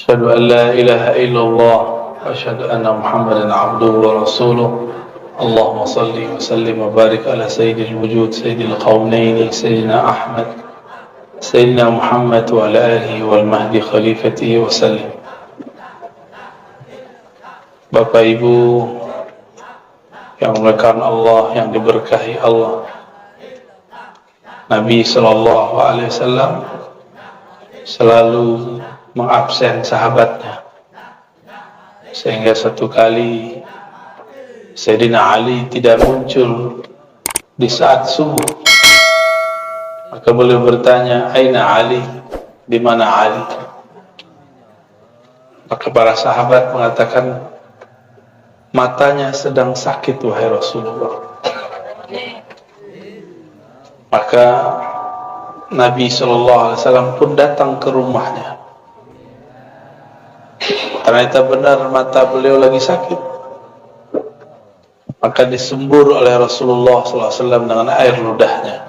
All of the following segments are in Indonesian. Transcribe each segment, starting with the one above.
أشهد أن لا إله إلا الله وأشهد أن محمدا عبده ورسوله اللهم صل وسلم وبارك على سيد الوجود سيد القومين سيدنا أحمد سيدنا محمد وعلى آله والمهدي خليفته وسلم. Bapak Ibu yang dimuliakan Allah, yang diberkahi Allah, Nabi Sallallahu Alaihi Wasallam selalu mengabsen sahabatnya, sehingga satu kali Sayyidina Ali tidak muncul di saat subuh. Maka beliau bertanya, "Aina Ali?" Di mana Ali? Maka para sahabat mengatakan, matanya sedang sakit wahai Rasulullah. Maka Nabi SAW pun datang ke rumahnya. Ternyata benar mata beliau lagi sakit. Maka disembur oleh Rasulullah SAW dengan air ludahnya.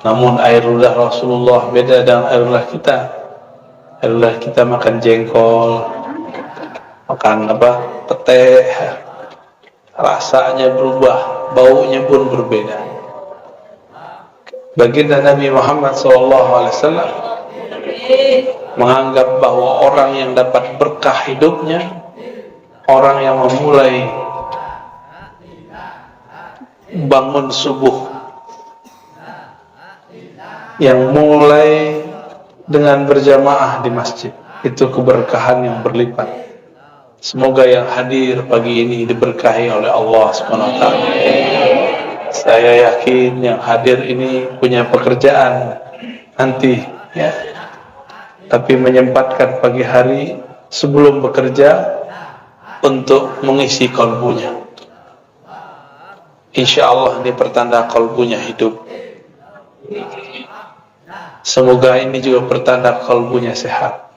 Namun air ludah Rasulullah beda dengan air ludah kita. Air ludah kita makan jengkol, makan pete, rasanya berubah, baunya pun berbeda. Baginda Nabi Muhammad SAW menganggap bahwa orang yang dapat berkah hidupnya, orang yang memulai bangun subuh, yang mulai dengan berjamaah di masjid, itu keberkahan yang berlipat. Semoga yang hadir pagi ini diberkahi oleh Allah SWT. Saya yakin yang hadir ini punya pekerjaan nanti, ya. Tapi menyempatkan pagi hari sebelum bekerja untuk mengisi kalbunya. Insya Allah ini pertanda kalbunya hidup. Semoga ini juga pertanda kalbunya sehat.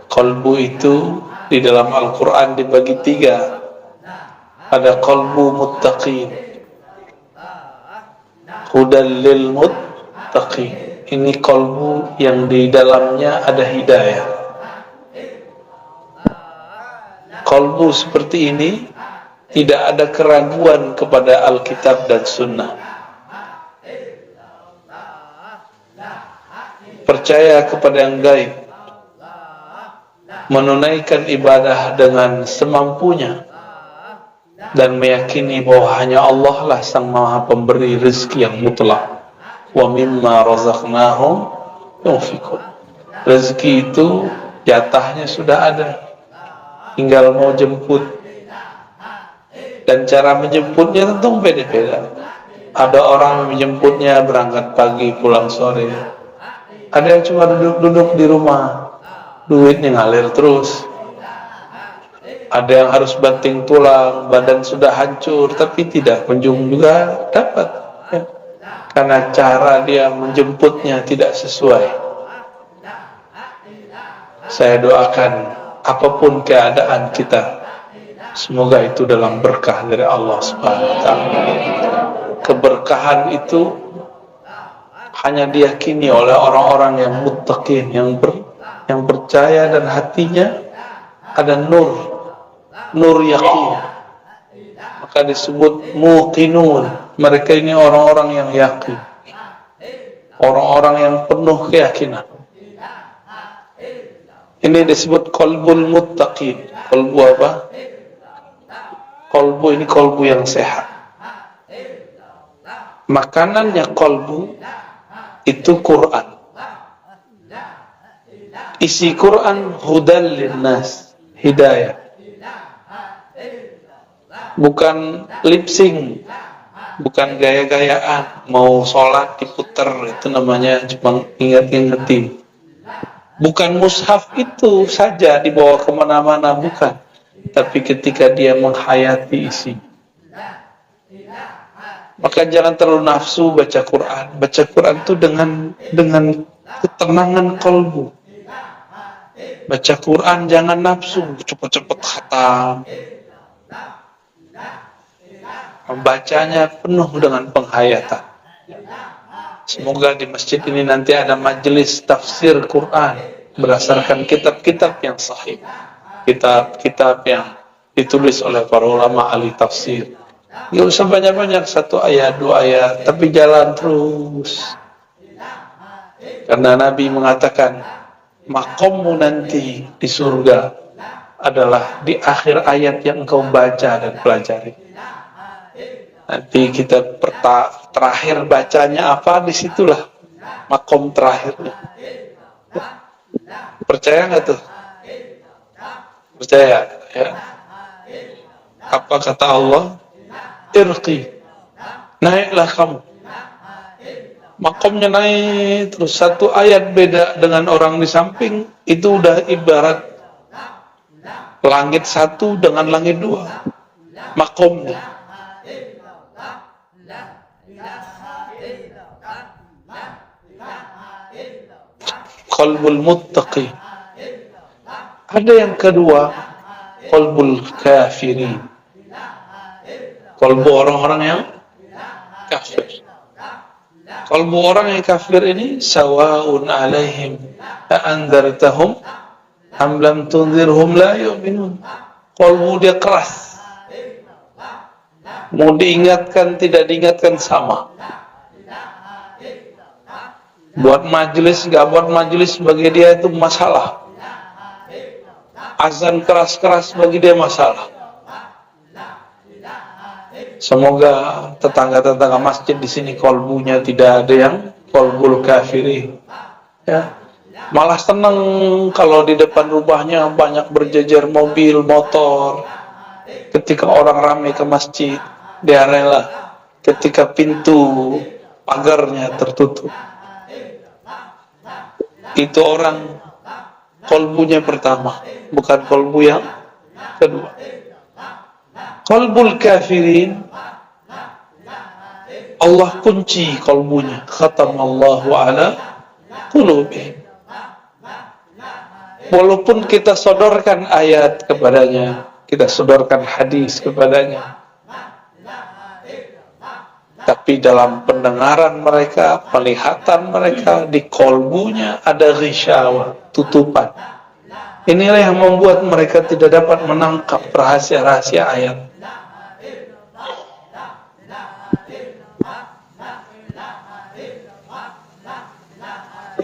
Kalbu itu di dalam Al-Quran dibagi 3. Ada kalbu muttaqin, hudal lil muttaqin. Ini kalbu yang di dalamnya ada hidayah. Kalbu seperti ini tidak ada keraguan kepada Alkitab dan Sunnah. Percaya kepada yang gaib, menunaikan ibadah dengan semampunya, dan meyakini bahwa hanya Allah lah sang maha pemberi rezeki yang mutlak. Wa mimma razaqnahum yunfiqun. Rezeki itu jatahnya sudah ada, tinggal mau jemput. Dan cara menjemputnya tentu beda-beda. Ada orang menjemputnya berangkat pagi pulang sore. Ada yang cuma duduk-duduk di rumah, duitnya ngalir terus. Ada yang harus banting tulang, badan sudah hancur, tapi tidak kunjung juga dapat, ya. Karena cara dia menjemputnya tidak sesuai. Saya doakan apapun keadaan kita, semoga itu dalam berkah dari Allah SWT. Keberkahan itu hanya diyakini oleh orang-orang yang muttaqin, yang percaya dan hatinya ada nur yakin. Maka disebut muqinun. Mereka ini orang-orang yang yakin, orang-orang yang penuh keyakinan. Ini disebut qalbul muttaqin. Qalbu apa? Qalbu ini qalbu yang sehat. Makanannya qalbu itu Quran. Isi Quran hudal linnas, hidayah. Bukan lip sync, bukan gaya-gayaan, mau sholat diputer, itu namanya cuma ingat-ingetin. Bukan mushaf itu saja dibawa kemana-mana, bukan. Tapi ketika dia menghayati isi. Maka jangan terlalu nafsu baca Quran. Baca Quran itu dengan ketenangan kalbu. Baca Quran jangan nafsu, cepet-cepet khatam. Membacanya penuh dengan penghayatan. Semoga di masjid ini nanti ada majelis tafsir Quran. berdasarkan kitab-kitab yang sahih, kitab-kitab yang ditulis oleh para ulama ahli tafsir. Gak usah banyak-banyak, 1 ayat 2 ayat, tapi jalan terus. Karena Nabi mengatakan makommu nanti di surga adalah di akhir ayat yang engkau baca dan pelajari. Nanti kita terakhir bacanya apa, disitulah makom terakhirnya. Percaya nggak tuh? Percaya ya? Apa kata Allah? Irqi, naiklah kamu. Makomnya naik terus, 1 ayat beda dengan orang di samping, itu udah ibarat langit 1 dengan langit 2 makomnya. Qalbul muttaqi. Ada yang kedua, qalbul kafirin, qalbu orang-orang yang kafir. Qalbu orang yang kafir ini sawa'un alaihim a'andzartahum am lam tunzirhum la yu'minun. Qalbu dia keras, mau diingatkan tidak diingatkan sama. Buat majelis gak buat majelis bagi dia itu masalah. Azan keras-keras bagi dia masalah. Semoga tetangga-tetangga masjid di sini kolbunya tidak ada yang kolbul kafirin. Ya. Malah senang kalau di depan rumahnya banyak berjejer mobil, motor. Ketika orang ramai ke masjid, dia rela. Ketika pintu pagarnya tertutup, itu orang kolbunya pertama, bukan kolbu yang kedua. Qalbul kafirin, Allah kunci kolbunya. Khatamallahu ala qulubihim. Walaupun kita sodorkan ayat kepadanya, kita sodorkan hadis kepadanya, tapi dalam pendengaran mereka, penglihatan mereka, di kolbunya ada ghisyawa, tutupan. Inilah yang membuat mereka tidak dapat menangkap rahasia-rahasia ayat.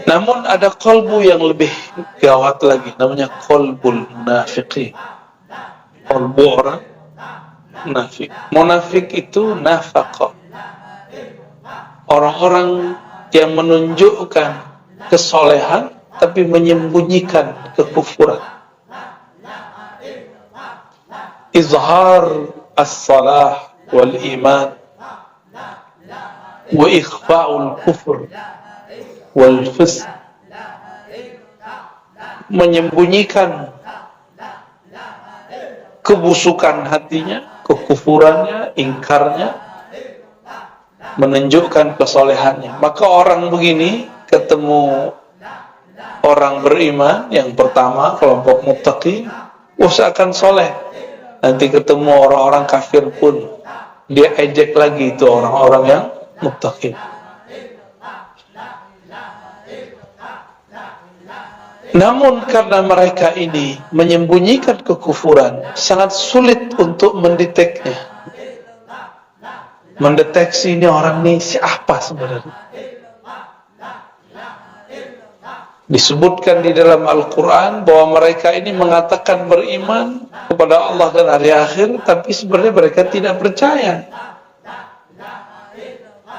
Namun ada kolbu yang lebih gawat lagi, namanya kolbul munafiqin. Kolbu orang munafik. Munafik itu nafaqah. Orang-orang yang menunjukkan kesolehan tapi menyembunyikan kekufuran. Izhar as-salah wal iman wa ikhfa'ul kufur wal fisq. Menyembunyikan kebusukan hatinya, kekufurannya, ingkarnya, menunjukkan kesolehannya. Maka orang begini ketemu orang beriman yang pertama, kelompok muttaqin, usahakan soleh. Nanti ketemu orang-orang kafir pun dia ejek lagi itu orang-orang yang muttaqin. Namun karena mereka ini menyembunyikan kekufuran, sangat sulit untuk mendeteknya. Mendeteksi ini orang ini siapa sebenarnya. Disebutkan di dalam Al-Quran bahwa mereka ini mengatakan beriman kepada Allah dan hari akhir, tapi sebenarnya mereka tidak percaya.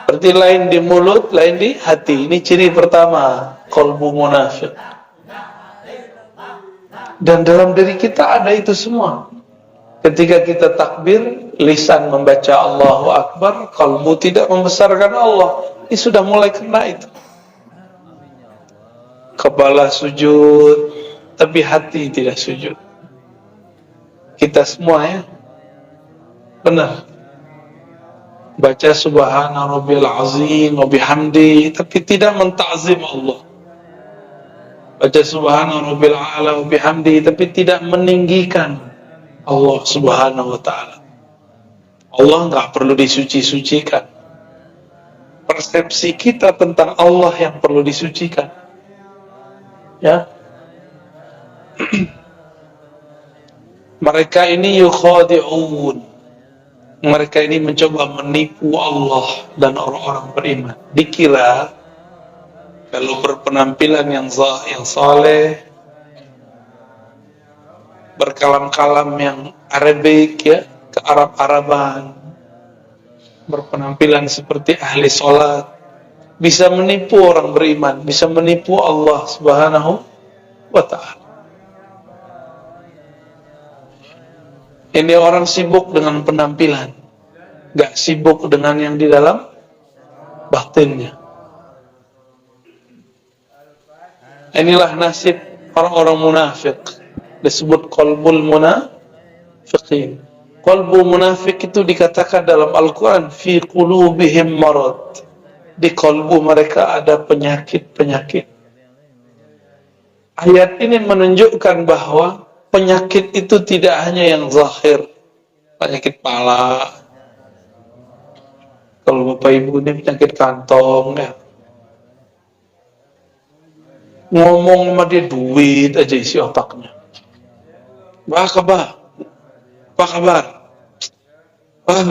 Seperti lain di mulut, lain di hati. Ini ciri pertama, qalbu munafik. Dan dalam diri kita ada itu semua. Ketika kita takbir, lisan membaca Allahu Akbar, qalbu tidak membesarkan Allah. Ini sudah mulai kena itu. Kepala sujud, tapi hati tidak sujud. Kita semua ya, benar. Baca Subhana Rabbil Azim wa bihamdi, tapi tidak menta'zim Allah. Baca Subhana Rabbil A'la wa bihamdi, tapi tidak meninggikan Allah Subhanahu wa ta'ala. Allah enggak perlu disuci-sucikan. Persepsi kita tentang Allah yang perlu disucikan. Ya, Mereka ini yukhadi'un. Mereka ini mencoba menipu Allah dan orang-orang beriman. Dikira kalau berpenampilan yang saleh, berkalam-kalam yang Arabik ya, ke Arab-Araban, berpenampilan seperti ahli sholat, bisa menipu orang beriman, bisa menipu Allah Subhanahu wa ta'ala. Ini orang sibuk dengan penampilan, gak sibuk dengan yang di dalam batinnya. Inilah nasib orang-orang munafik, disebut qalbul munafiqin. Qalbu munafik itu dikatakan dalam Al-Quran, fi qulubihim marad. Di qalbu mereka ada penyakit-penyakit. Ayat ini menunjukkan bahwa penyakit itu tidak hanya yang zahir, penyakit pala. Kalau Bapak Ibu ini penyakit kantong ya, ngomong sama dia duit aja isi otaknya. Apa kabar?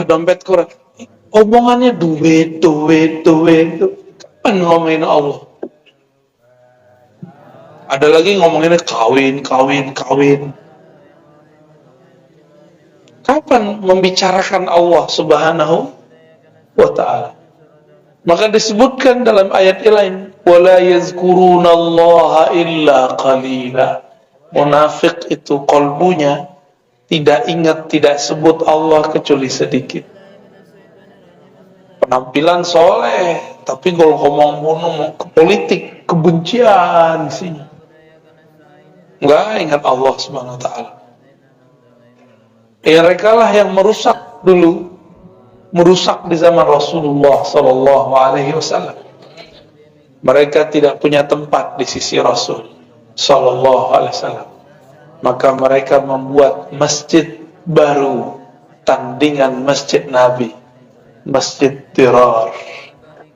Dompet kurang. Omongannya duit. Kapan ngomongin Allah? Ada lagi ngomonginnya kawin. Kapan membicarakan Allah Subhanahu wa ta'ala? Maka disebutkan dalam ayat lain, wala yazkurunallaha illa qalila. Munafik itu qalbunya tidak ingat, tidak sebut Allah kecuali sedikit. Penampilan soleh, tapi kalau ngomong ke politik, kebencian isinya. Enggak ingat Allah Subhanahu wa ta'ala. Mereka lah yang merusak di zaman Rasulullah sallallahu alaihi wasallam. Mereka tidak punya tempat di sisi Rasul sallallahu alaihi wasallam. Maka mereka membuat masjid baru, tandingan masjid Nabi, masjid Dirar,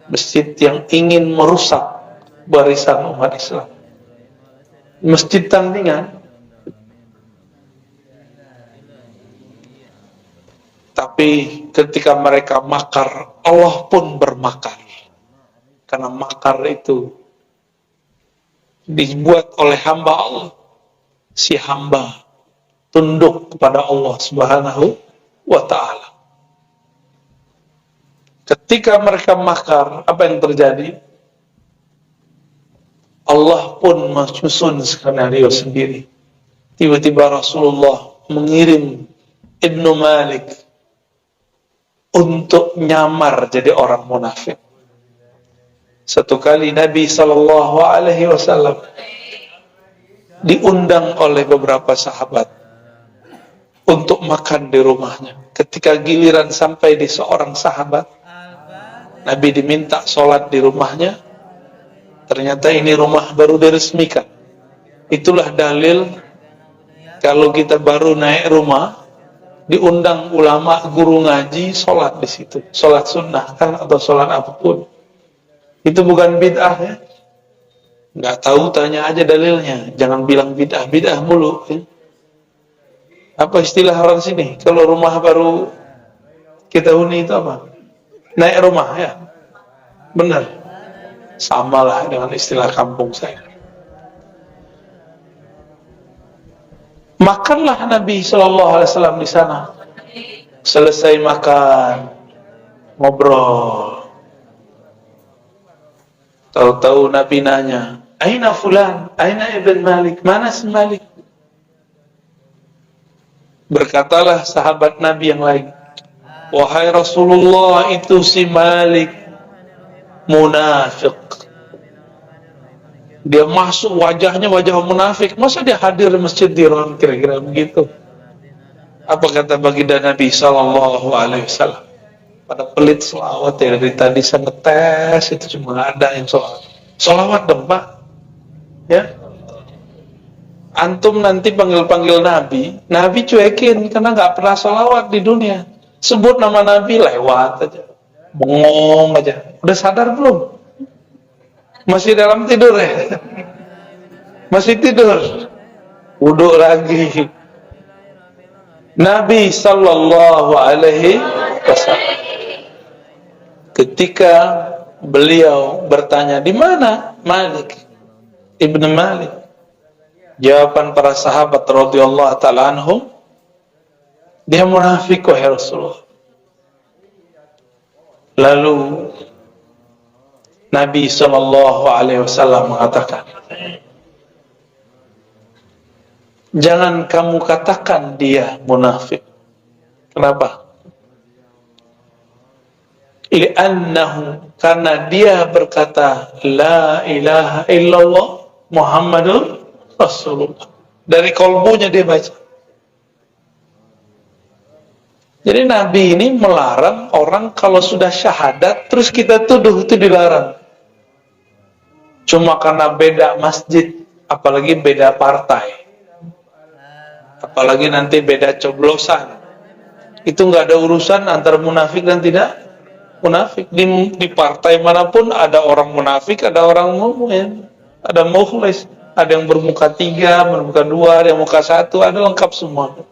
masjid yang ingin merusak barisan umat Islam. Masjid tandingan. Tapi ketika mereka makar, Allah pun bermakar. Karena makar itu dibuat oleh hamba Allah. Si hamba tunduk kepada Allah Subhanahu wa ta'ala. Ketika mereka makar, apa yang terjadi? Allah pun menyusun skenario sendiri. Tiba-tiba Rasulullah mengirim Ibnu Malik untuk nyamar jadi orang munafik. Satu kali Nabi sallallahu alaihi wasallam diundang oleh beberapa sahabat untuk makan di rumahnya. Ketika giliran sampai di seorang sahabat, Nabi diminta sholat di rumahnya. Ternyata ini rumah baru diresmikan. Itulah dalil kalau kita baru naik rumah, diundang ulama, guru ngaji, sholat di situ. Sholat sunnah kan atau sholat apapun. Itu bukan bid'ah ya. Nggak tahu, tanya aja dalilnya. Jangan bilang bid'ah mulu ya. Apa istilah orang sini? Kalau rumah baru kita huni itu apa? Naik rumah ya. Benar. Samalah dengan istilah kampung saya. Makanlah Nabi sallallahu alaihi wasallam di sana. Selesai makan, ngobrol. Tahu-tahu Nabi nanya, "Aina fulan? Aina Ibn Malik? Mana si Malik?" Berkatalah sahabat Nabi yang lain, "Wahai Rasulullah, itu si Malik munafik. Dia masuk wajahnya wajah munafik. Masa dia hadir di masjid Dirar?" Kira-kira begitu. Apa kata baginda Nabi sallallahu alaihi wasallam? Pada pelit selawat ya, dari tadi saya ngetes itu cuma ada yang selawat dong Pak ya. Antum nanti panggil Nabi cuekin karena nggak pernah selawat di dunia. Sebut nama Nabi lewat aja, bengong aja. Udah sadar belum? Masih dalam tidur ya? Masih tidur? Wudhu lagi. Nabi sallallahu alaihi wasallam ketika beliau bertanya, di mana Malik Ibnu Malik? Jawaban para sahabat radhiyallahu taala anhum, dia munafik wahai Rasulullah. Lalu Nabi sallallahu alaihi wasallam mengatakan, jangan kamu katakan dia munafik. Kenapa? Li'annahu, karena dia berkata la ilaha illallah Muhammadur Rasulullah. Dari kolbunya dia baca. Jadi Nabi ini melarang orang kalau sudah syahadat terus kita tuduh, itu dilarang. Cuma karena beda masjid, apalagi beda partai, apalagi nanti beda coblosan, itu nggak ada urusan antara munafik dan tidak munafik. Di partai manapun ada orang munafik, ada orang mukmin, ada mukhlis, ada yang bermuka 3, bermuka 2, ada yang muka 1, ada lengkap semua.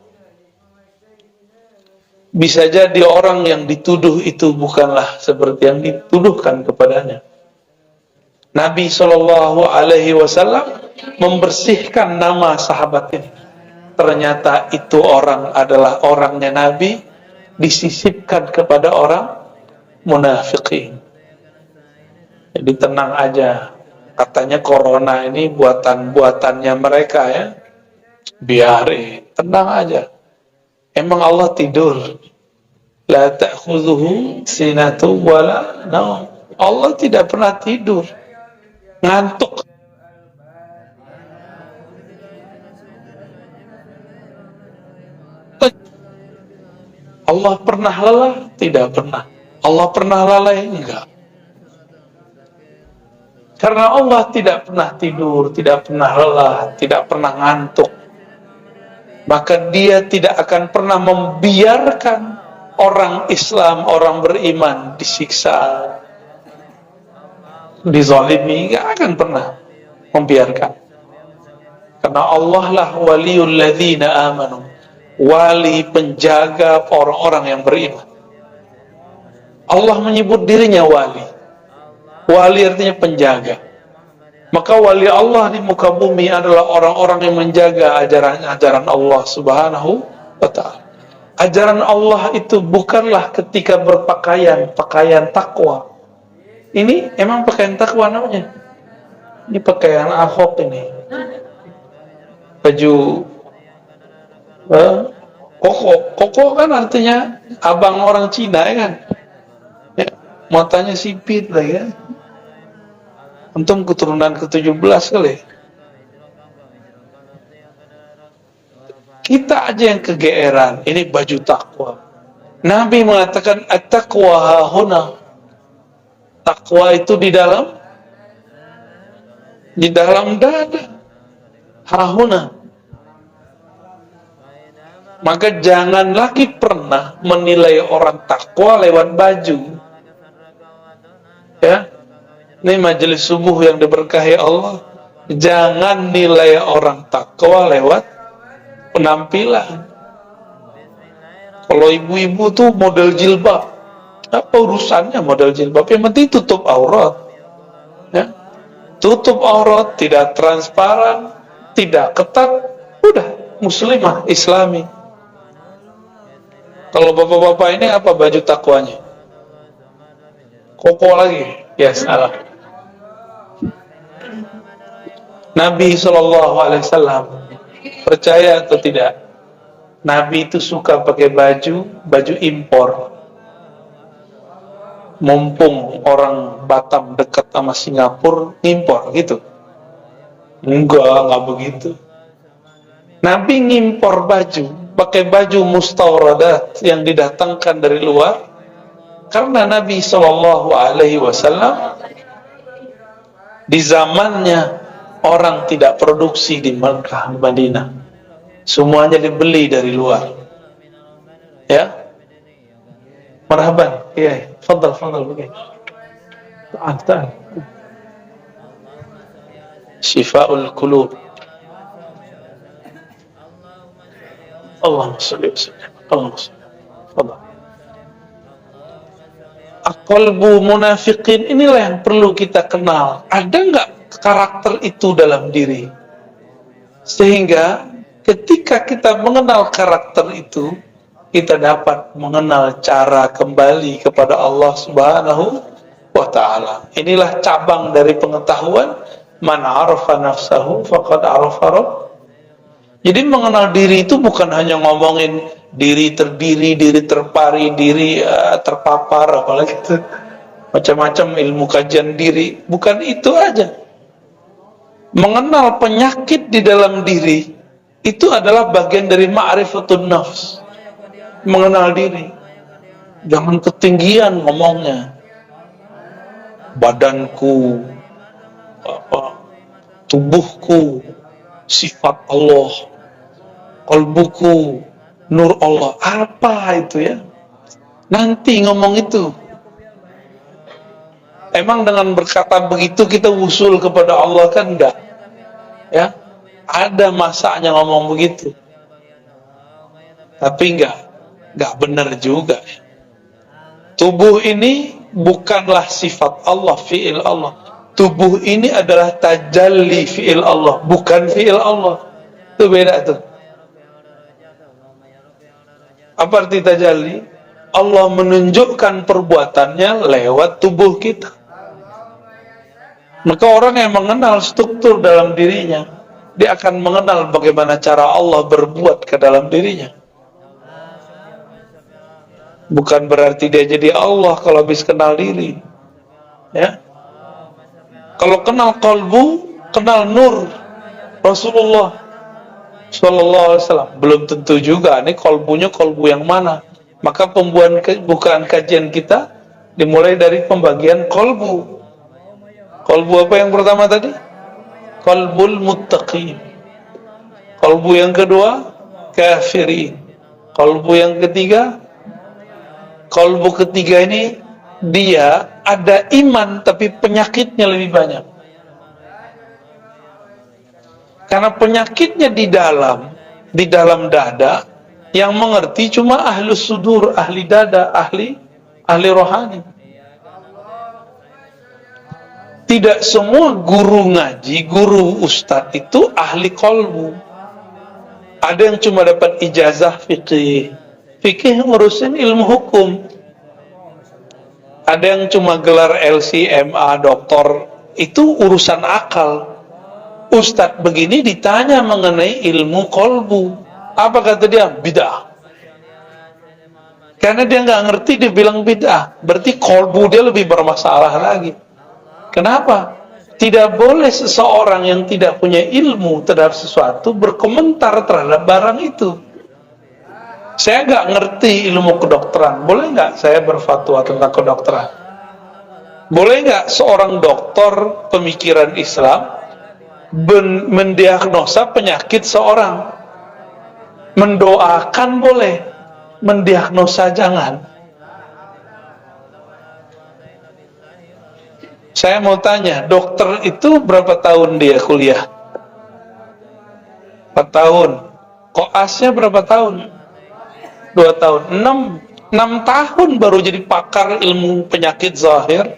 Bisa jadi orang yang dituduh itu bukanlah seperti yang dituduhkan kepadanya. Nabi Shallallahu Alaihi Wasallam membersihkan nama sahabat ini. Ternyata itu orang adalah orangnya Nabi, disisipkan kepada orang munafikin. Jadi tenang aja. Katanya corona ini buatan-buatannya mereka ya. Biarin, tenang aja. Emang Allah tidur? La ta'khudhuhu sinatu wala naum. Allah tidak pernah tidur. Ngantuk. Allah pernah lelah? Tidak pernah. Allah pernah lalai? Enggak. Karena Allah tidak pernah tidur, tidak pernah lelah, tidak pernah ngantuk, maka dia tidak akan pernah membiarkan orang Islam, orang beriman disiksa, dizalimi. Enggak akan pernah membiarkan. Karena Allah lah waliyul ladzina amanu, wali penjaga orang-orang yang beriman. Allah menyebut dirinya wali. Wali artinya penjaga. Maka wali Allah di muka bumi adalah orang-orang yang menjaga ajaran-ajaran Allah Subhanahu wa ta'ala. Ajaran Allah itu bukanlah ketika berpakaian, pakaian takwa. Ini emang pakaian takwa namanya. Ini pakaian Ahok ini. Baju koko kan artinya abang orang Cina ya kan. Ya, matanya sipit lah ya. Untung keturunan ke-17 kali. Kita aja yang kegeeran. Ini baju takwa. Nabi mengatakan at-taqwa hahuna. Takwa itu di dalam dada. Hahuna. Maka jangan lagi pernah menilai orang takwa lewat baju. Ya. Ini majelis subuh yang diberkahi Allah. Jangan nilai orang takwa lewat penampilan. Kalau ibu-ibu tuh model jilbab, apa urusannya model jilbab? Yang penting tutup aurat. Ya. Tutup aurat, tidak transparan, tidak ketat, udah muslimah, islami. Kalau bapak-bapak ini apa baju takwanya? Koko lagi? Ya salah. Nabi SAW, percaya atau tidak, Nabi itu suka pakai baju impor. Mumpung orang Batam dekat sama Singapura, ngimpor gitu. Enggak begitu. Nabi ngimpor baju, pakai baju mustawradat yang didatangkan dari luar, karena Nabi SAW di zamannya orang tidak produksi di Mekah, Madinah. Semuanya dibeli dari luar. Ya. Marhaban. Ya, fadal begini. Ta'al. Syifa'ul qulub. Allahumma sholli wa sallim. Allahumma sholli. Allah. Qalbu munafiqin, inilah yang perlu kita kenal. Ada nggak karakter itu dalam diri? Sehingga ketika kita mengenal karakter itu, kita dapat mengenal cara kembali kepada Allah Subhanahu wa ta'ala. Inilah cabang dari pengetahuan. Man arafa nafsahu faqad arafa rabb. Jadi mengenal diri itu bukan hanya ngomongin diri terdiri, diri terpari, diri terpapar, apalagi itu macam-macam ilmu kajian diri. Bukan itu aja. Mengenal penyakit di dalam diri itu adalah bagian dari ma'rifatun nafs. Mengenal diri. Jangan ketinggian ngomongnya. Badanku, tubuhku, sifat Allah, qalbuku, nur Allah. Apa itu ya? Nanti ngomong itu. Emang dengan berkata begitu kita usul kepada Allah kan enggak? Ya, ada masanya ngomong begitu. Tapi enggak benar juga. Tubuh ini bukanlah sifat Allah, fi'il Allah. Tubuh ini adalah tajalli fi'il Allah, bukan fi'il Allah. Itu beda tuh. Apa arti tajalli? Allah menunjukkan perbuatannya lewat tubuh kita. Maka orang yang mengenal struktur dalam dirinya, dia akan mengenal bagaimana cara Allah berbuat ke dalam dirinya. Bukan berarti dia jadi Allah kalau habis kenal diri. Ya. Kalau kenal qalbu, kenal nur Rasulullah sallallahu alaihi wasallam. Belum tentu juga ini qalbunya qalbu yang mana. Maka pembukaan kajian kita dimulai dari pembagian qalbu. Qalbu apa yang pertama tadi? Qalbul muttaqin. Qalbu yang kedua kafirin. Qalbu yang ketiga, qalbu ketiga ini dia ada iman tapi penyakitnya lebih banyak. Karena penyakitnya di dalam dada, yang mengerti cuma ahlus sudur, ahli dada, ahli rohani. Tidak semua guru ngaji, guru ustadz itu ahli qalbu. Ada yang cuma dapat ijazah fikih. Fikih ngurusin ilmu hukum. Ada yang cuma gelar LC, MA, doktor. Itu urusan akal. Ustadz begini ditanya mengenai ilmu qalbu. Apa kata dia? Bid'ah. Karena dia nggak ngerti, dia bilang bid'ah. Berarti qalbu dia lebih bermasalah lagi. Kenapa? Tidak boleh seseorang yang tidak punya ilmu terhadap sesuatu berkomentar terhadap barang itu. Saya nggak ngerti ilmu kedokteran. Boleh nggak saya berfatwa tentang kedokteran? Boleh nggak seorang dokter pemikiran Islam mendiagnosa penyakit seorang? Mendoakan boleh, mendiagnosa jangan. Saya mau tanya, dokter itu berapa tahun dia kuliah? 4 tahun. Koasnya berapa tahun? 2 tahun. 6 tahun baru jadi pakar ilmu penyakit zahir.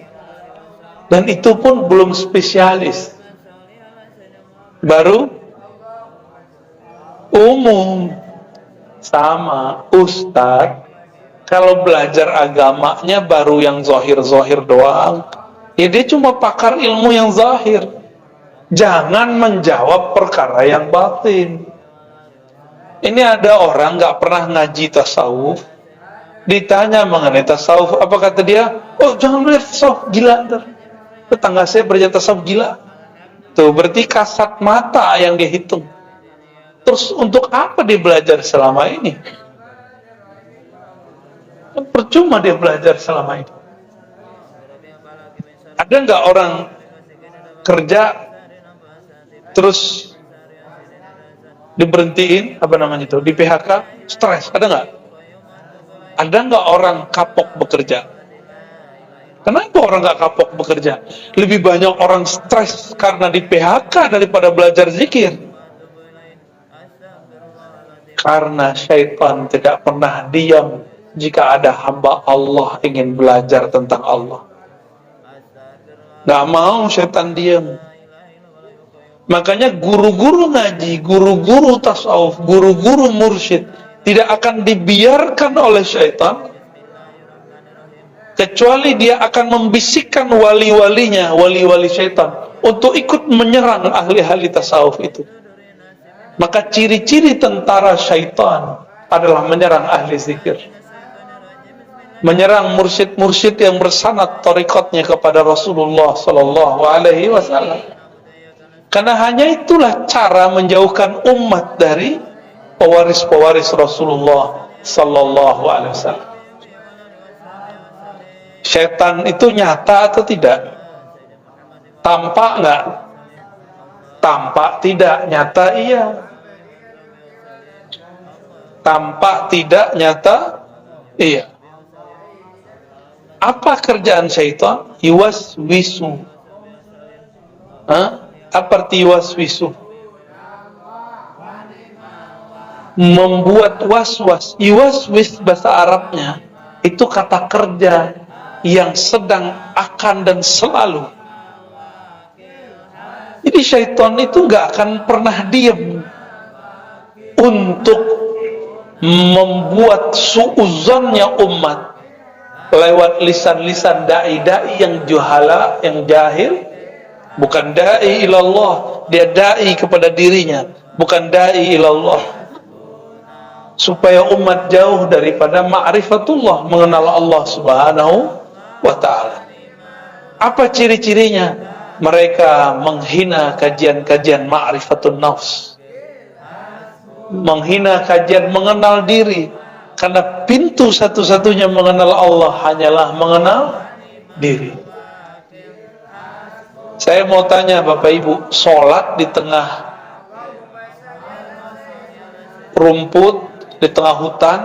Dan itu pun belum spesialis. Baru umum. Sama ustadz, kalau belajar agamanya baru yang zahir-zahir doang. Ya dia cuma pakar ilmu yang zahir. Jangan menjawab perkara yang batin. Ini ada orang gak pernah ngaji tasawuf, ditanya mengenai tasawuf, apa kata dia? Oh jangan belajar tasawuf, gila ntar. Tetangga saya belajar tasawuf, gila. Tuh berarti kasat mata yang dia hitung. Terus untuk apa dia belajar selama ini? Percuma dia belajar selama ini. Ada nggak orang kerja terus diberhentiin, apa namanya itu, di PHK, stres? Ada nggak? Ada nggak orang kapok bekerja? Kenapa orang nggak kapok bekerja? Lebih banyak orang stres karena di PHK daripada belajar zikir. Karena syaitan tidak pernah diam jika ada hamba Allah ingin belajar tentang Allah. Gak mau syaitan diam. Makanya guru-guru ngaji, guru-guru tasawuf, guru-guru mursyid tidak akan dibiarkan oleh syaitan, kecuali dia akan membisikkan wali-walinya, wali-wali syaitan, untuk ikut menyerang ahli-ahli tasawuf itu. Maka ciri-ciri tentara syaitan adalah menyerang ahli zikir, menyerang mursyid-mursyid yang bersanad tarikatnya kepada Rasulullah Sallallahu Alaihi Wasallam. Karena hanya itulah cara menjauhkan umat dari pewaris-pewaris Rasulullah Sallallahu Alaihi Wasallam. Syaitan itu nyata atau tidak? Tampak nggak? Tampak tidak, nyata iya. Tampak tidak, nyata iya. Apa kerjaan syaitan? Yuwaswisu. Apa arti yuwaswisu? Membuat was-was. Yuwaswis bahasa Arabnya itu kata kerja yang sedang, akan, dan selalu. Jadi syaitan itu gak akan pernah diam untuk membuat suuzonnya umat lewat lisan-lisan da'i-da'i yang juhala, yang jahil. Bukan da'i ilallah, dia da'i kepada dirinya, bukan da'i ilallah, supaya umat jauh daripada ma'rifatullah, mengenal Allah Subhanahu wa ta'ala. Apa ciri-cirinya? Mereka menghina kajian-kajian ma'rifatun nafs, menghina kajian mengenal diri, karena pintu satu-satunya mengenal Allah hanyalah mengenal diri. Saya mau tanya Bapak Ibu, sholat di tengah rumput, di tengah hutan,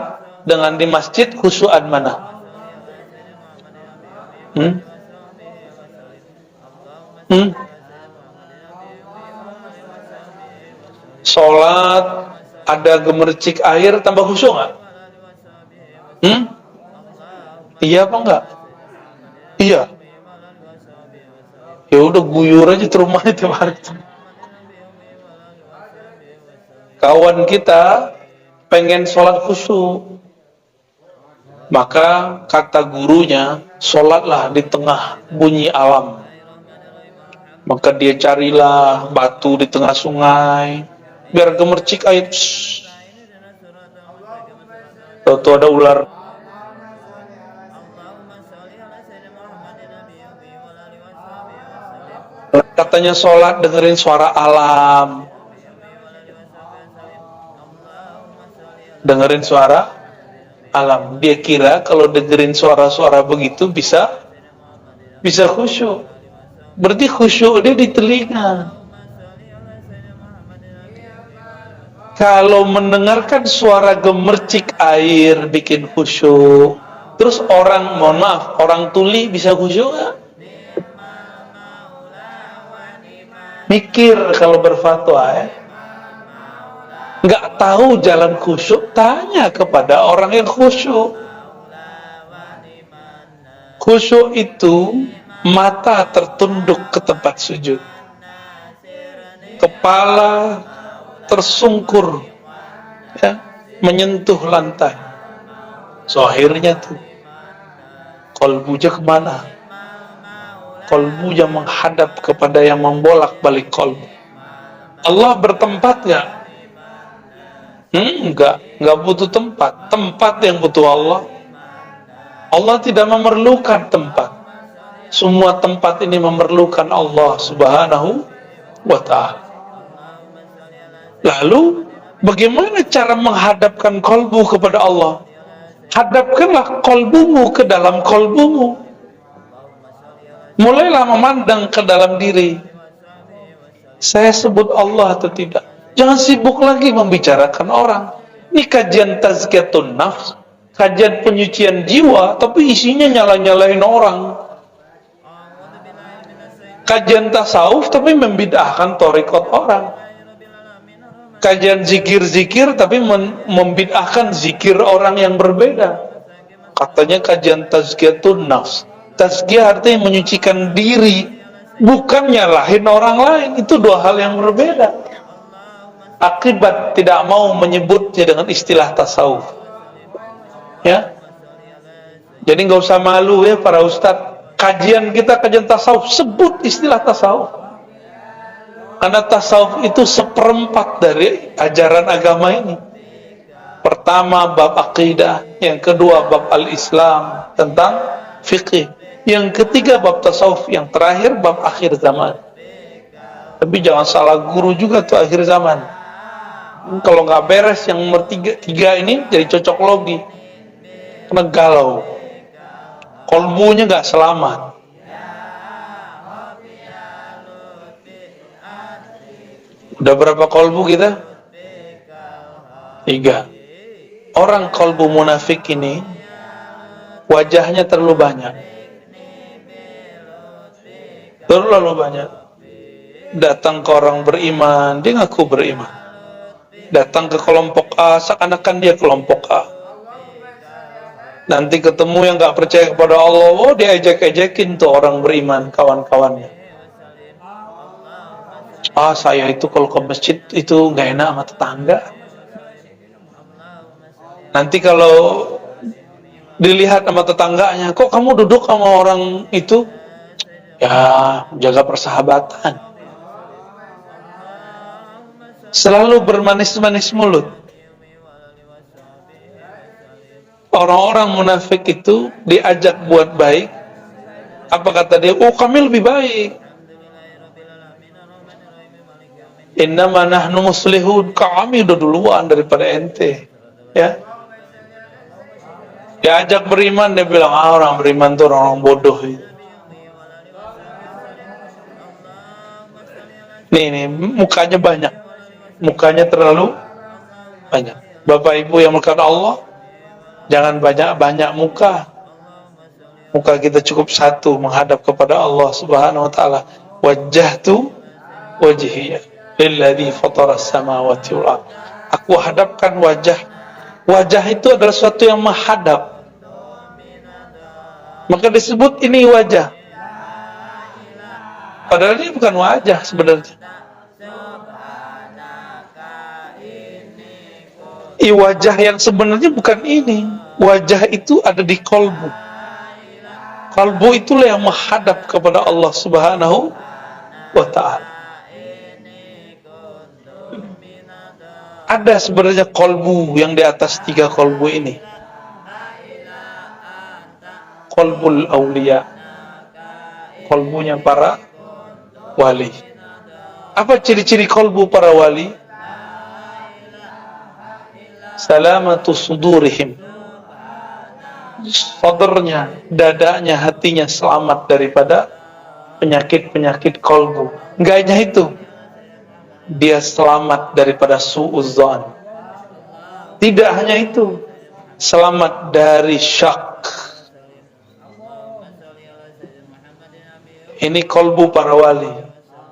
dengan di masjid, khusyuan mana? Sholat ada gemercik air tambah khusyuk nggak? Iya apa enggak? Iya. Ya udah guyur aja di rumah itu hari. Kawan kita pengen sholat khusyuk, maka kata gurunya, sholatlah di tengah bunyi alam. Maka dia carilah batu di tengah sungai, biar gemercik air. Tahu-tahu ada ular. Katanya sholat dengerin suara alam, dengerin suara alam. Dia kira kalau dengerin suara-suara begitu bisa khusyuk. Berarti khusyuk dia di telinga. Kalau mendengarkan suara gemercik air bikin khusyuk, terus orang, mohon maaf, orang tuli bisa khusyuk nggak? Mikir kalau berfatwa ya. Nggak tahu jalan khusyuk, tanya kepada orang yang khusyuk. Khusyuk itu mata tertunduk ke tempat sujud, kepala tersungkur, ya, menyentuh lantai. Zahirnya tuh, kolbunya kemana? Kolbunya menghadap kepada yang membolak-balik kolbu. Allah bertempat nggak? Nggak butuh tempat. Tempat yang butuh Allah. Allah tidak memerlukan tempat. Semua tempat ini memerlukan Allah Subhanahu wa ta'ala. Lalu bagaimana cara menghadapkan kolbu kepada Allah? Hadapkanlah kolbumu ke dalam kolbumu. Mulailah memandang ke dalam diri. Saya sebut Allah atau tidak? Jangan sibuk lagi membicarakan orang. Ini kajian tazkiyatun nafs, kajian penyucian jiwa, tapi isinya nyala-nyalain orang. Kajian tasawuf tapi membid'ahkan thariqat orang. kajian zikir-zikir tapi membid'ahkan zikir orang yang berbeda. Katanya kajian tazkiyatun nafs. Tazkiyah artinya menyucikan diri, bukan nyalahin orang lain. Itu dua hal yang berbeda. Akibat tidak mau menyebutnya dengan istilah tasawuf. Ya. Jadi nggak usah malu ya para ustadz. Kajian kita kajian tasawuf, sebut istilah tasawuf. Karena tasawuf itu seperempat dari ajaran agama ini. Pertama bab akidah, yang kedua bab al-Islam tentang fikih, yang ketiga bab tasawuf, yang terakhir bab akhir zaman. Tapi jangan salah guru juga tuh akhir zaman. Kalau nggak beres yang nomor tiga ini jadi cocok logi, karena galau, kolbunya nggak selamat. Udah berapa kolbu kita? 3. Orang kolbu munafik ini wajahnya terlalu banyak. Terlalu banyak. Datang ke orang beriman, dia ngaku beriman. Datang ke kelompok A, seakan-akan dia kelompok A. Nanti ketemu yang gak percaya kepada Allah, oh dia ejek-ejekin tuh orang beriman, kawan-kawannya. Ah, saya itu kalau ke masjid itu gak enak sama tetangga. Nanti kalau dilihat sama tetangganya, kok kamu duduk sama orang itu? Ya, jaga persahabatan. Selalu bermanis-manis mulut. Orang-orang munafik itu diajak buat baik. Apa kata dia? Oh, kami lebih baik. Innama nahnu muslihun, kami udah duluan daripada ente. Ya. Diajak beriman, dia bilang, orang beriman itu orang bodoh. Nih, mukanya banyak. Mukanya terlalu banyak. Bapak Ibu yang melekat Allah, jangan banyak-banyak muka. Muka kita cukup satu, menghadap kepada Allah Subhanahu wa ta'ala. Wajjahtu wajhiyya lilladzi fataras samawati wal ardh. Aku hadapkan wajah. Wajah itu adalah sesuatu yang menghadap. Maka disebut ini wajah. Padahal ini bukan wajah sebenarnya. Wajah yang sebenarnya bukan ini. Wajah itu ada di kolbu. Kolbu itulah yang menghadap kepada Allah Subhanahu wa ta'ala. Ada sebenarnya kolbu yang di atas 3 kolbu ini. Kolbul awliya, kolbunya para wali. Apa ciri-ciri kolbu para wali? Salamatu sudurihim. Sadarnya, dadanya, hatinya selamat daripada penyakit-penyakit kolbu. Enggak hanya itu, dia selamat daripada su'uzzan. Tidak hanya itu, selamat dari syak. Ini kolbu para wali,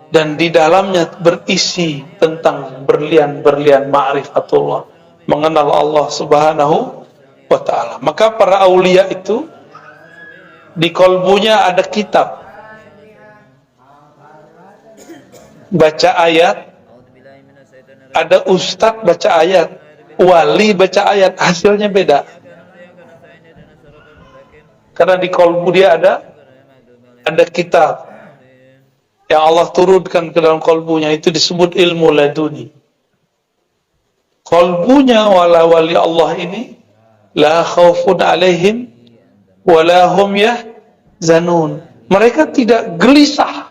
dan di dalamnya berisi tentang berlian-berlian ma'rifatullah, mengenal Allah Subhanahu wa ta'ala. Maka para aulia itu di kolbunya ada kitab, baca ayat. Ada ustadz baca ayat, wali baca ayat, hasilnya beda. Karena di kolbu dia ada kitab yang Allah turunkan ke dalam kolbunya, itu disebut ilmu laduni. Kolbunya wali Allah ini la khaufun alaihim wala hum yahzanun. Mereka tidak gelisah,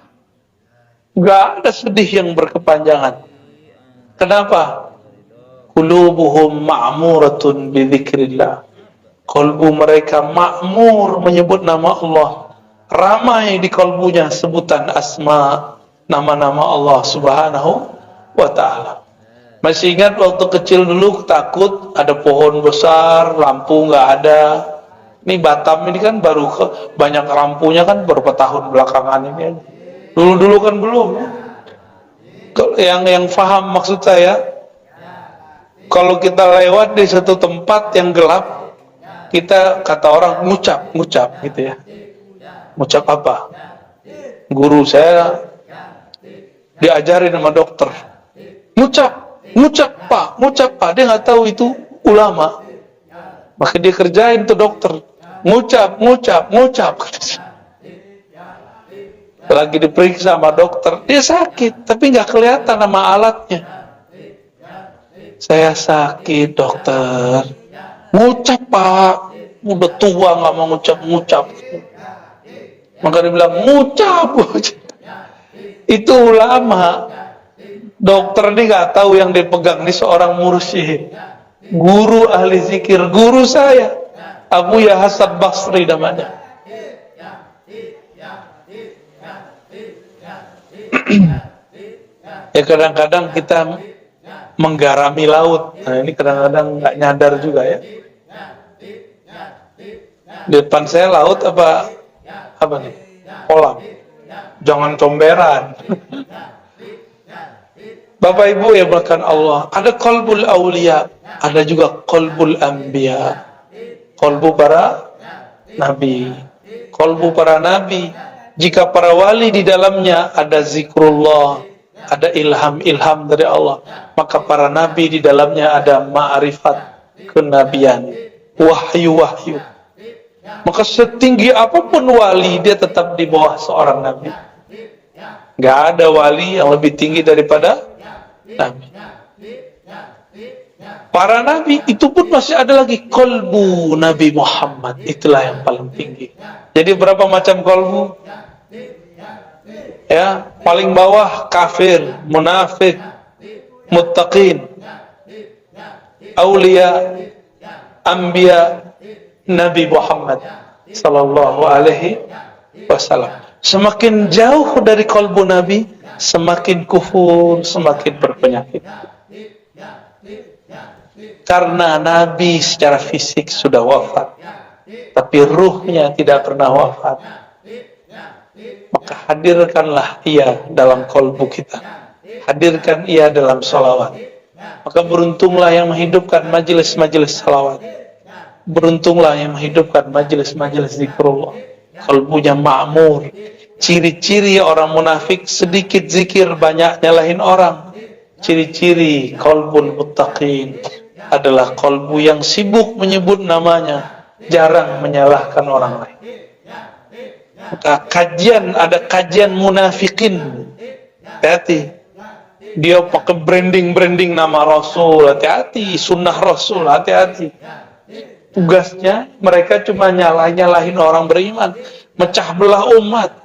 gak ada sedih yang berkepanjangan. Kenapa? Qulubuhum ma'muratun bidzikrillah. Kolbu mereka makmur menyebut nama Allah. Ramai di kolbunya sebutan asma, nama-nama Allah Subhanahu wa ta'ala. Masih ingat waktu kecil dulu takut ada pohon besar, lampu nggak ada. Ini Batam ini kan baru banyak lampunya kan beberapa tahun belakangan ini. Dulu kan belum. Yang paham maksud saya, Kalau kita lewat di satu tempat yang gelap, kita kata orang ngucap gitu ya. Ngucap apa? Guru saya diajarin sama dokter. Ngucap pak. Dia nggak tahu itu ulama. Maka dia kerjain tuh dokter. Ngucap. Lagi diperiksa sama dokter, dia sakit, tapi nggak kelihatan sama alatnya. Saya sakit dokter. Ngucap pak, udah tua nggak mau ngucap. Maka dia bilang ngucap. Itu ulama. Dokter ini nggak tahu yang dipegang ini seorang mursyid, guru ahli zikir, guru saya Abu Ya Hasan Basri namanya. Ya kadang-kadang kita menggarami laut. Nah ini kadang-kadang nggak nyadar juga ya. Di depan saya laut apa nih? Kolam. Jangan comberan. Bapak Ibu ya bahkan Allah, ada qalbul aulia, ada juga qalbul anbiya. Qalbu para nabi. Qalbu para nabi. Jika para wali di dalamnya ada zikrullah, ada ilham dari Allah, maka para nabi di dalamnya ada ma'rifat kenabian, wahyu. Maka setinggi apapun wali, dia tetap di bawah seorang nabi. Gak ada wali yang lebih tinggi daripada nabi. Para nabi itu pun masih ada lagi kolbu Nabi Muhammad, itulah yang paling tinggi. Jadi berapa macam kolbu? Ya, paling bawah kafir, munafik, muttaqin, aulia, anbiya, Nabi Muhammad sallallahu alaihi wasallam. Semakin jauh dari kolbu Nabi, semakin kufur, semakin berpenyakit. Karena Nabi secara fisik sudah wafat, tapi ruhnya tidak pernah wafat. Maka hadirkanlah ia dalam kolbu kita. Hadirkan ia dalam salawat. Maka beruntunglah yang menghidupkan majelis-majelis salawat. Beruntunglah yang menghidupkan majelis-majelis zikrullah. Kolbunya ma'mur. Ciri-ciri orang munafik sedikit zikir, banyak nyalahin orang. Ciri-ciri kolbul muttaqin adalah kolbu yang sibuk menyebut namanya, jarang menyalahkan orang lain. Maka ada kajian munafikin. Hati-hati. Dia pakai branding nama Rasul, hati-hati. Sunnah Rasul, hati-hati. Tugasnya mereka cuma nyalahin orang beriman, mecah belah umat.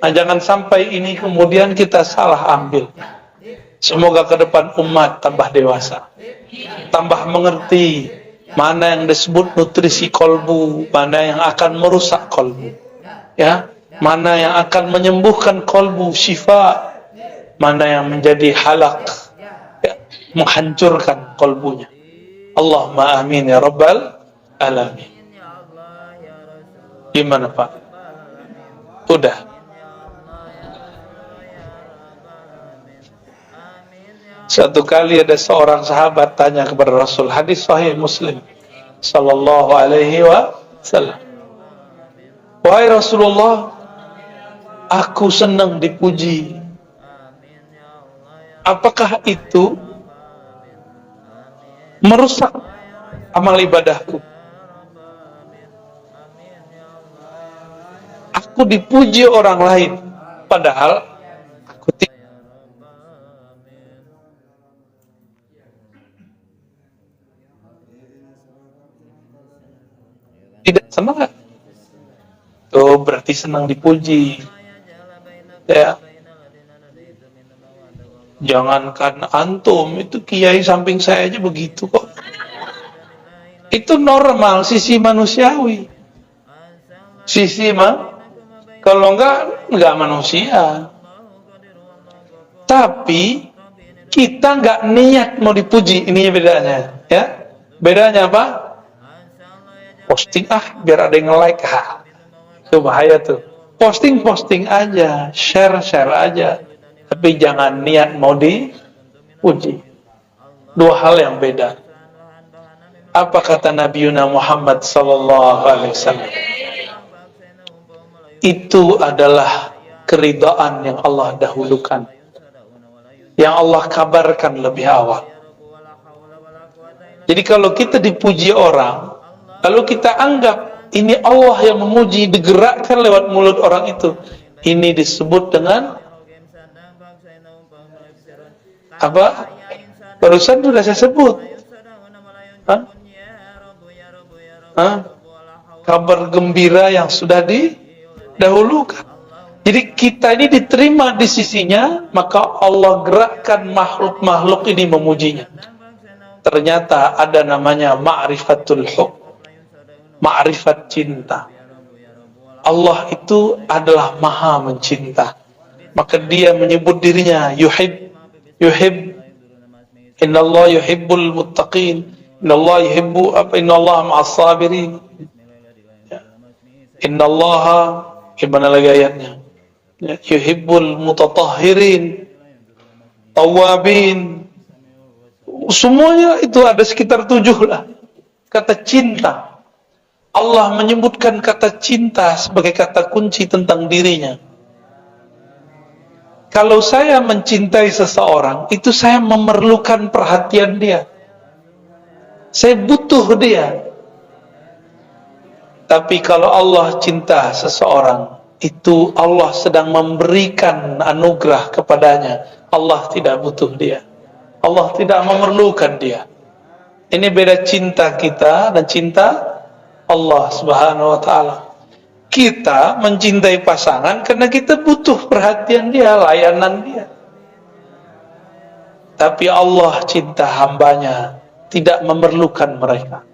Nah, jangan sampai ini kemudian kita salah ambil. Semoga ke depan umat tambah dewasa, tambah mengerti mana yang disebut nutrisi kolbu, mana yang akan merusak kolbu, ya, mana yang akan menyembuhkan kolbu, syifa, mana yang menjadi halak, ya, menghancurkan kolbunya. Allahumma amin ya rabbal alamin. Gimana Pak? Udah. Suatu kali ada seorang sahabat tanya kepada Rasul, hadis sahih Muslim sallallahu alaihi wasallam, wahai Rasulullah, aku senang dipuji, apakah itu merusak amal ibadahku? Aku dipuji orang lain, padahal aku tidak senang. Tuh berarti senang dipuji, ya. Jangankan antum, itu kiai samping saya aja begitu kok. Itu normal, sisi manusiawi. Kalau enggak manusia. Tapi kita enggak niat mau dipuji, ini bedanya, ya. Bedanya apa? Posting biar ada yang like, itu bahaya tuh. Posting aja, share aja, tapi jangan niat mau dipuji. Dua hal yang beda. Apa kata Nabi Muhammad sallallahu alaihi wasallam? Itu adalah keridaan yang Allah dahulukan, yang Allah kabarkan lebih awal. Jadi kalau kita dipuji orang, lalu kita anggap ini Allah yang memuji, digerakkan lewat mulut orang itu, ini disebut dengan apa? Barusan sudah saya sebut. Hah? Hah? Kabar gembira yang sudah didahulukan. Jadi kita ini diterima di sisinya, maka Allah gerakkan makhluk-makhluk ini memujinya. Ternyata ada namanya ma'rifatul hub, ma'rifat cinta. Allah itu adalah maha mencinta, maka dia menyebut dirinya yuhib. Innallaha yuhibbul muttaqin, innallaha yuhibbu innallaha ma'as sabirin. Innallaha, gimana lagi ayatnya? Yuhibbul mutatahhirin, tawabin. Semuanya itu ada sekitar 7 lah. Kata cinta, Allah menyebutkan kata cinta sebagai kata kunci tentang dirinya. Kalau saya mencintai seseorang, itu saya memerlukan perhatian dia, saya butuh dia. Tapi kalau Allah cinta seseorang, itu Allah sedang memberikan anugerah kepadanya. Allah tidak butuh dia, Allah tidak memerlukan dia. Ini beda cinta kita dan cinta Allah subhanahu wa ta'ala. Kita mencintai pasangan karena kita butuh perhatian dia, layanan dia. Tapi Allah cinta hambanya, tidak memerlukan mereka.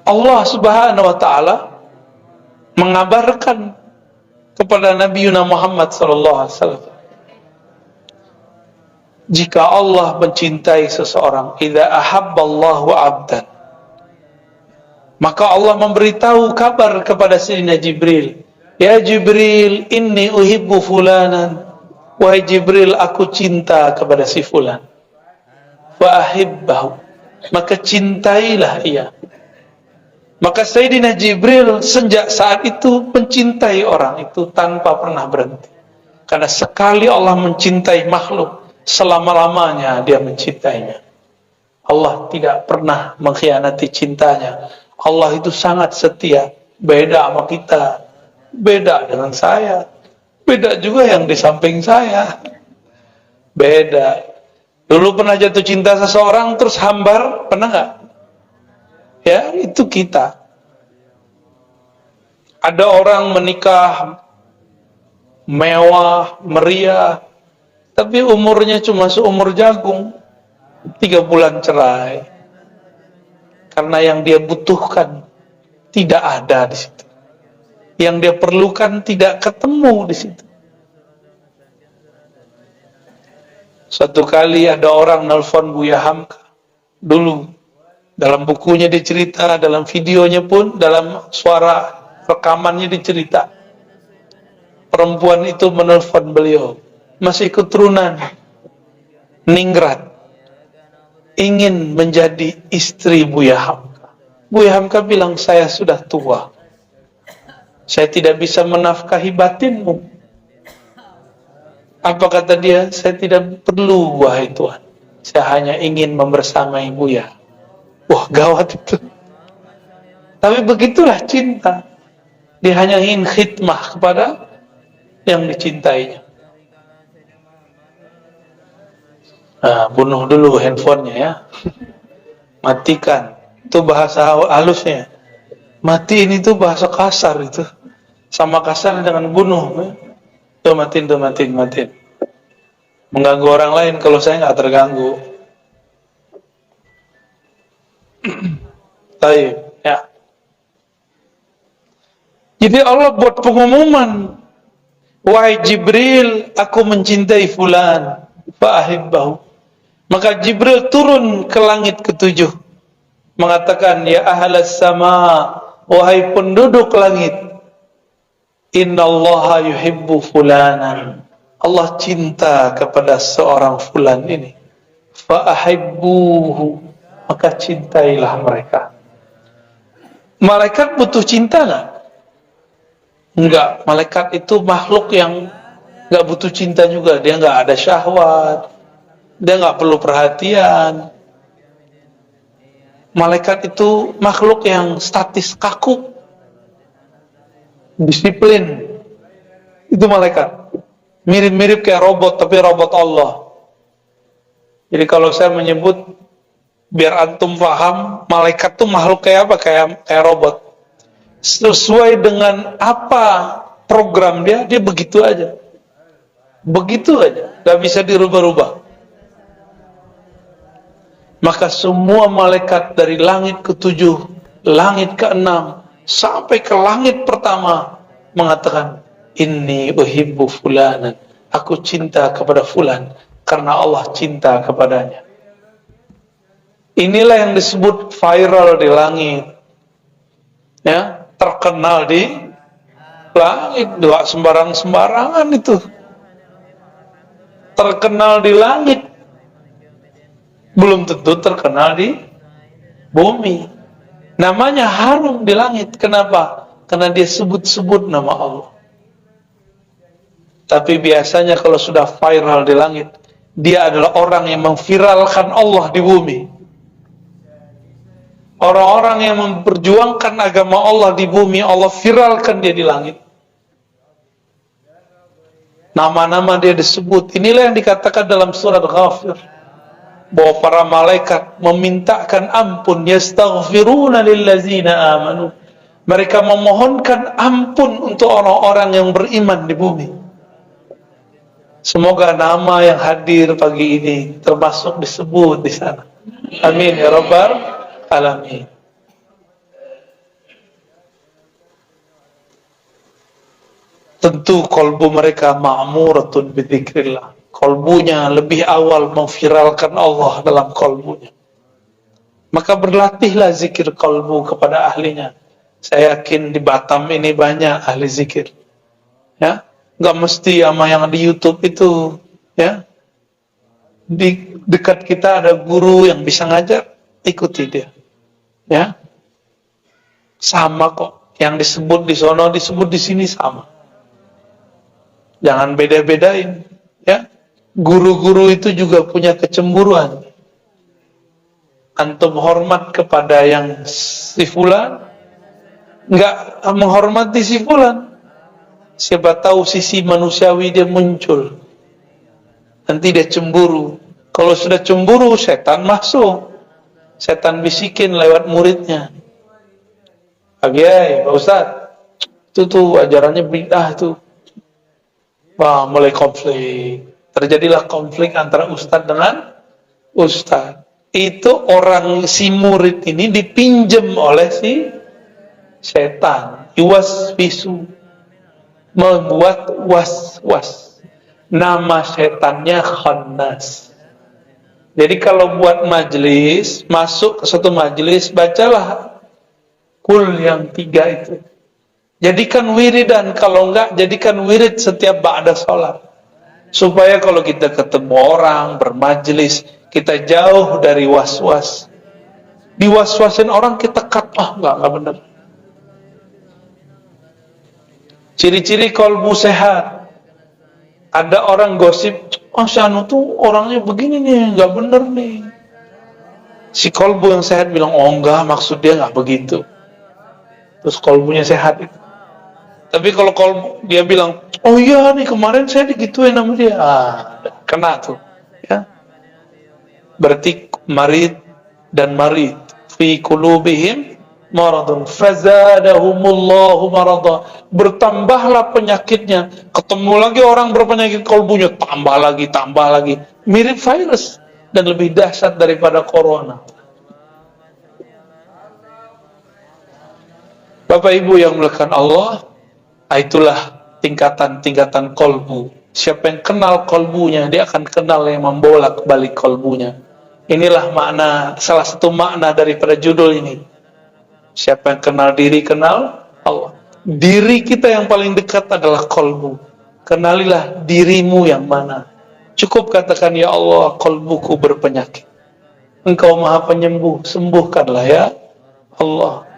Allah subhanahu wa ta'ala mengabarkan kepada Nabi Muhammad sallallahu alaihi wasallam, jika Allah mencintai seseorang, idza ahabballahu 'abdan, maka Allah memberitahu kabar kepada Sayyidina Jibril, ya Jibril, inni uhibbu fulanan, wahai Jibril, aku cinta kepada si fulan, fa ahibbahu, maka cintailah ia. Maka Sayyidina Jibril sejak saat itu mencintai orang itu tanpa pernah berhenti. Karena sekali Allah mencintai makhluk, selama-lamanya dia mencintainya. Allah tidak pernah mengkhianati cintanya. Allah itu sangat setia. Beda sama kita, beda dengan saya, beda juga yang di samping saya, beda. Dulu pernah jatuh cinta seseorang terus hambar, pernah nggak? Ya, itu kita. Ada orang menikah mewah, meriah, tapi umurnya cuma seumur jagung, 3 bulan cerai. Karena yang dia butuhkan tidak ada di situ, yang dia perlukan tidak ketemu di situ. Suatu kali ada orang nelpon Buya Hamka. Dulu dalam bukunya dicerita, dalam videonya pun, dalam suara rekamannya dicerita, perempuan itu menelpon beliau, masih keturunan Ningrat, ingin menjadi istri Buya Hamka. Buya Hamka bilang, saya sudah tua, saya tidak bisa menafkahi batinmu. Apa kata dia? Saya tidak perlu, wahai Tuhan, saya hanya ingin membersamai Buya. Wah, gawat itu. Tapi begitulah cinta. Dia hanya ingin khidmah kepada yang dicintainya. Nah, bunuh dulu handphonenya ya. Matikan. Itu bahasa halusnya. Matiin itu bahasa kasar itu. Sama kasar dengan bunuh. Tuh matiin, matiin. Mengganggu orang lain, kalau saya nggak terganggu. Baik, ya. Jadi Allah buat pengumuman, wahai Jibril, aku mencintai fulan, fa ahibbahu. Maka Jibril turun ke langit ke-7, mengatakan, ya ahlas sama, wahai penduduk langit, innallaha yuhibbu fulanan, Allah cinta kepada seorang fulan ini, fa'ahibbuhu, maka cintailah mereka. Malaikat butuh cinta nggak? Enggak. Malaikat itu makhluk yang nggak butuh cinta juga. Dia nggak ada syahwat, dia nggak perlu perhatian. Malaikat itu makhluk yang statis, kaku, disiplin. Itu malaikat. Mirip-mirip kayak robot, tapi robot Allah. Jadi kalau saya menyebut, biar antum paham, malaikat itu makhluk kayak apa? Kayak robot. Sesuai dengan apa program dia begitu aja. Begitu aja, gak bisa dirubah-rubah. Maka semua malaikat dari langit ke-7, langit ke-6, sampai ke langit pertama mengatakan, inni uhibbu fulanan, aku cinta kepada fulan karena Allah cinta kepadanya. Inilah yang disebut viral di langit, ya, terkenal di langit. Doa sembarang-sembarangan itu terkenal di langit, belum tentu terkenal di bumi. Namanya harum di langit. Kenapa? Karena dia sebut-sebut nama Allah. Tapi biasanya kalau sudah viral di langit, dia adalah orang yang memviralkan Allah di bumi. Orang-orang yang memperjuangkan agama Allah di bumi, Allah viralkan dia di langit. Nama-nama dia disebut. Inilah yang dikatakan dalam surat Ghafir, bahwa para malaikat memintakan ampun, yastaghfiruna lillazina amanu. Mereka memohonkan ampun untuk orang-orang yang beriman di bumi. Semoga nama yang hadir pagi ini termasuk disebut di sana. Amin ya rabbal alamin. Tentu kolbu mereka ma'muratun bidzikrillah. Kolbunya lebih awal memviralkan Allah dalam kolbunya. Maka berlatihlah zikir kolbu kepada ahlinya. Saya yakin di Batam ini banyak ahli zikir. Ya, nggak mesti sama yang di YouTube itu. Ya, di dekat kita ada guru yang bisa ngajar, ikuti dia. Ya, sama kok. Yang disebut di sono disebut di sini sama. Jangan beda-bedain. Ya, guru-guru itu juga punya kecemburuan. Antum hormat kepada yang si fulan, nggak menghormati si fulan. Siapa tahu sisi manusiawi dia muncul. Nanti dia cemburu. Kalau sudah cemburu, setan masuk. Setan bisikin lewat muridnya. Pak Ustadz, itu tuh ajarannya bid'ah tuh. Wah, mulai konflik. Terjadilah konflik antara ustadz dengan ustadz. Itu orang si murid ini dipinjam oleh si setan. Yuwaswisu, membuat was-was. Nama setannya Khannas. Jadi kalau buat majelis, masuk ke satu majelis, bacalah kul yang 3 itu. Jadikan wiridan, kalau enggak jadikan wirid setiap ba'da sholat. Supaya kalau kita ketemu orang, bermajelis, kita jauh dari was-was. Diwas-wasin orang, kita cut, enggak benar. Ciri-ciri kolbu sehat. Ada orang gosip, si Anu tuh orangnya begini nih, enggak benar nih. Si kolbu yang sehat bilang, enggak, maksud dia enggak begitu. Terus kolbunya sehat itu. Tapi kalau dia bilang, oh iya nih kemarin saya digituin sama dia, kena tuh, ya. Berarti marid dan marid fi qulubihim maradun fazadahumullahu marada. Bertambahlah penyakitnya. Ketemu lagi orang berpenyakit kolbunya, tambah lagi, mirip virus dan lebih dahsyat daripada corona. Bapak Ibu yang dimuliakan Allah, itulah tingkatan-tingkatan kolbu. Siapa yang kenal kolbunya, dia akan kenal yang membolak-balik kolbunya. Inilah makna, salah satu makna daripada judul ini. Siapa yang kenal diri, kenal Allah. Diri kita yang paling dekat adalah kolbu. Kenalilah dirimu yang mana. Cukup katakan, ya Allah, qalbuku berpenyakit. Engkau maha penyembuh, sembuhkanlah ya Allah.